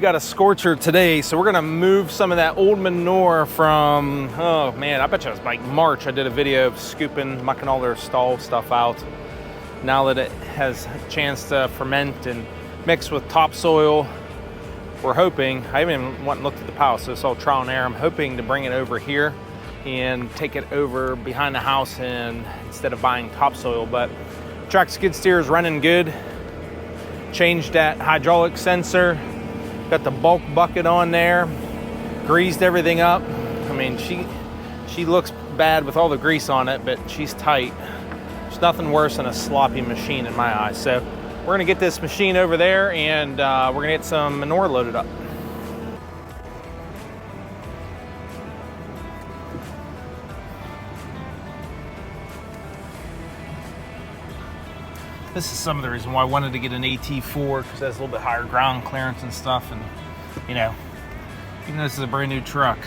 got a scorcher today, so we're gonna move some of that old manure from, oh man, I bet you it was like March. I did a video of scooping, mucking all their stall stuff out. Now that it has a chance to ferment and mix with topsoil, we're hoping, I haven't even went and looked at the pile, so it's all trial and error. I'm hoping to bring it over here and take it over behind the house and instead of buying topsoil. But track skid steer is running good. Changed that hydraulic sensor, got the bulk bucket on there, greased everything up. I mean, she looks bad with all the grease on it, but she's tight. There's nothing worse than a sloppy machine in my eyes. So we're gonna get this machine over there and we're gonna get some manure loaded up. This is some of the reason why I wanted to get an AT4, because it has a little bit higher ground clearance and stuff. And you know, even though this is a brand new truck,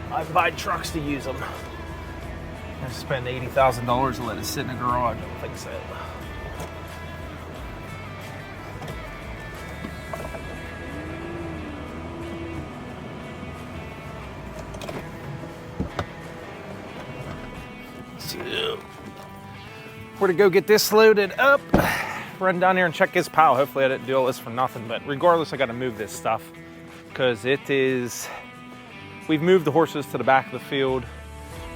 I buy trucks to use them. I spend $80,000 to let it sit in a garage. I don't think so. So, we're to go get this loaded up, run down here and check his pile. Hopefully I didn't do all this for nothing, but regardless, I got to move this stuff because it is, we've moved the horses to the back of the field.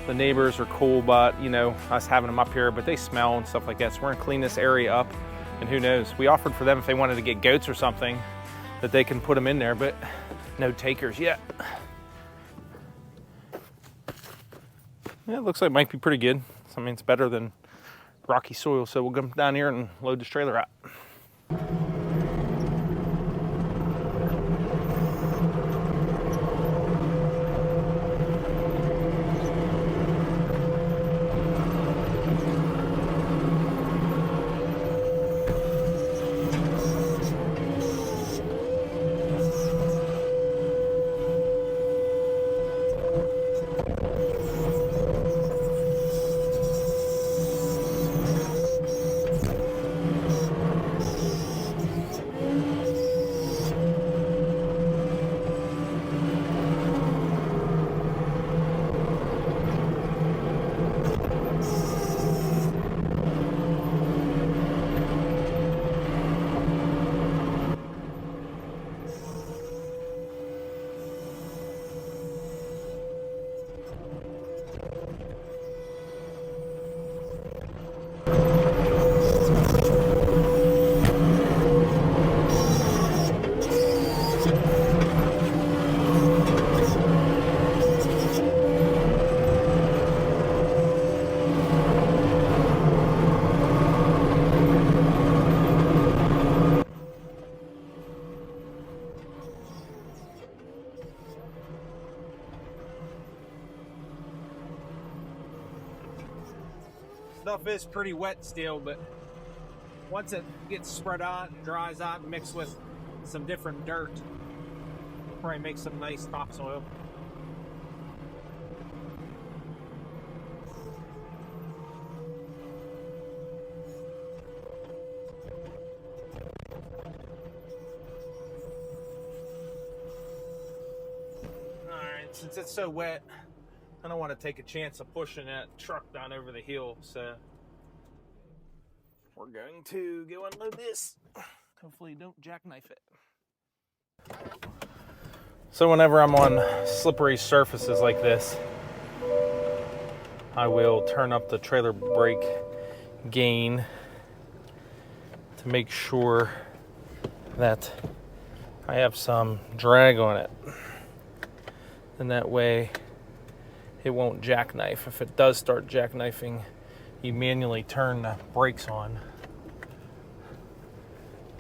The neighbors are cool, but you know, us having them up here, but they smell and stuff like that. So we're gonna clean this area up, and who knows, we offered for them if they wanted to get goats or something that they can put them in there, but no takers yet. Yeah, it looks like it might be pretty good. I mean, it's better than rocky soil, so we'll come down here and load this trailer out. Stuff is pretty wet still, but once it gets spread out and dries out and mixed with some different dirt, probably make some nice topsoil. Alright, since it's so wet, I don't want to take a chance of pushing that truck down over the hill, so we're going to go unload this. Hopefully don't jackknife it. So whenever I'm on slippery surfaces like this, I will turn up the trailer brake gain to make sure that I have some drag on it. And that way it won't jackknife. If it does start jackknifing, you manually turn the brakes on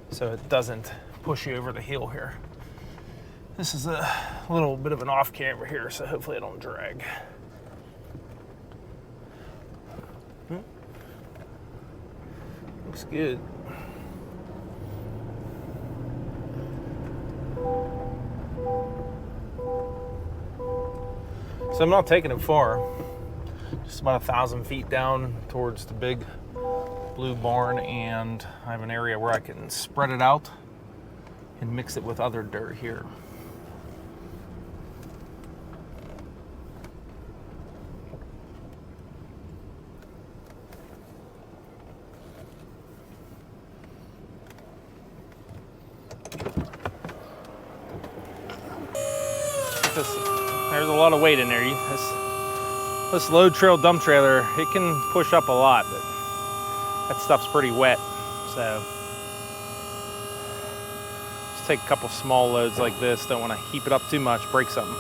so it doesn't push you over the hill here. This is a little bit of an off camera here, so hopefully I don't drag. Looks good. So I'm not taking it far, just about 1,000 feet down towards the big blue barn, and I have an area where I can spread it out and mix it with other dirt here. There's a lot of weight in there. This load trail dump trailer, it can push up a lot, but that stuff's pretty wet. So just take a couple small loads like this. Don't want to heap it up too much, break something.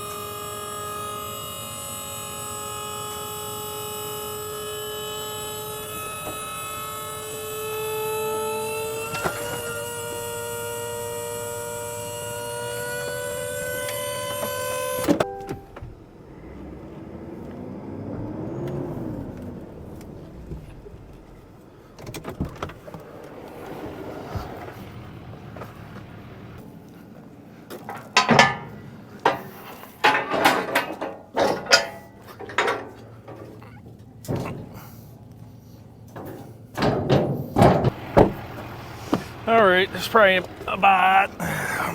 All right, there's probably about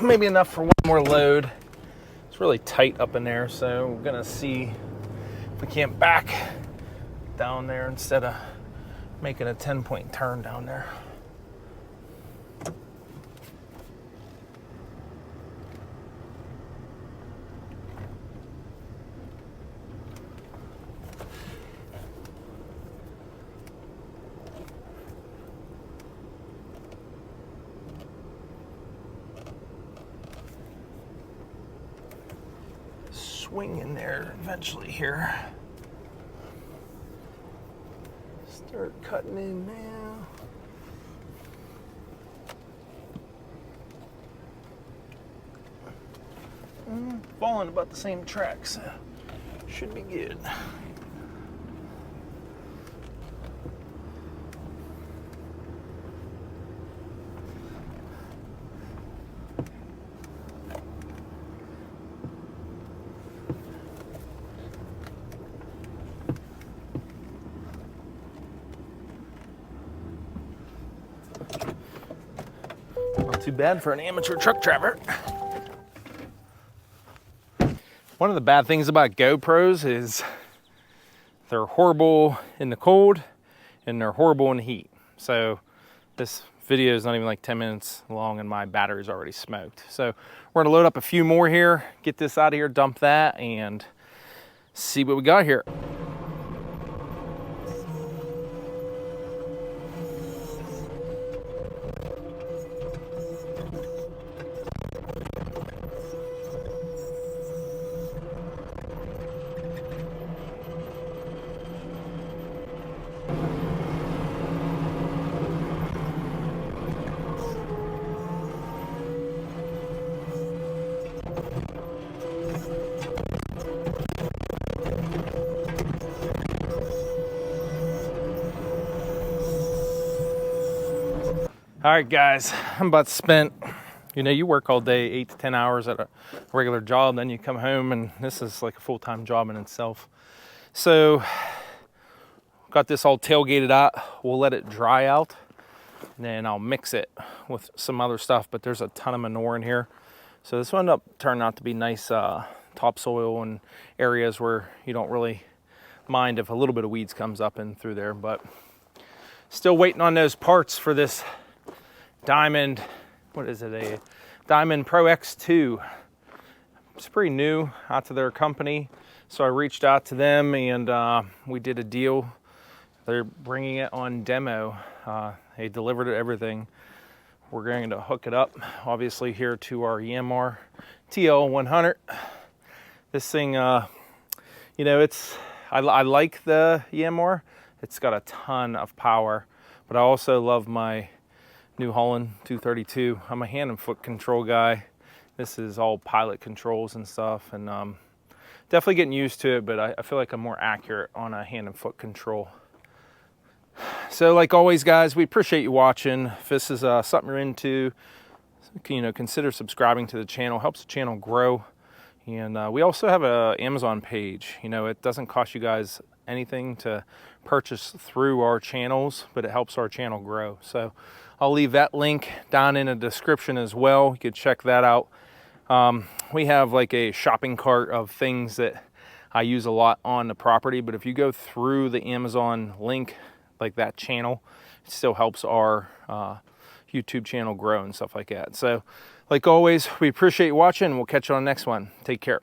maybe enough for one more load. It's really tight up in there, so we're gonna see if we can't back down there instead of making a 10-point turn down there. Swing in there eventually here. Start cutting in now. Falling about the same track, so should be good. Not too bad for an amateur truck driver. One of the bad things about GoPros is they're horrible in the cold and they're horrible in the heat. So this video is not even like 10 minutes long and my battery's already smoked. So we're gonna load up a few more here, get this out of here, dump that, and see what we got here. All right, guys, I'm about spent. You know, you work all day, 8 to 10 hours at a regular job, then you come home and this is like a full-time job in itself. So, got this all tailgated out. We'll let it dry out, and then I'll mix it with some other stuff, but there's a ton of manure in here. So this will end up turning out to be nice topsoil in areas where you don't really mind if a little bit of weeds comes up in through there, but still waiting on those parts for this Diamond, what is it, a Diamond Pro X2. It's pretty new out to their company, so I reached out to them and we did a deal. They're bringing it on demo. They delivered everything. We're going to hook it up, obviously, here to our yanmar TL100. This thing, you know, I like the yanmar. It's got a ton of power, but I also love my new Haulin 232. I'm a hand and foot control guy. This is all pilot controls and stuff, and definitely getting used to it, but I feel like I'm more accurate on a hand and foot control. So like always, guys, we appreciate you watching. If this is something you're into, you know, consider subscribing to the channel. Helps the channel grow. And we also have an Amazon page. You know, it doesn't cost you guys anything to purchase through our channels, but it helps our channel grow. So I'll leave that link down in the description as well. You can check that out. We have like a shopping cart of things that I use a lot on the property, but if you go through the Amazon link, like that channel, it still helps our YouTube channel grow and stuff like that. So like always, we appreciate you watching. We'll catch you on the next one. Take care.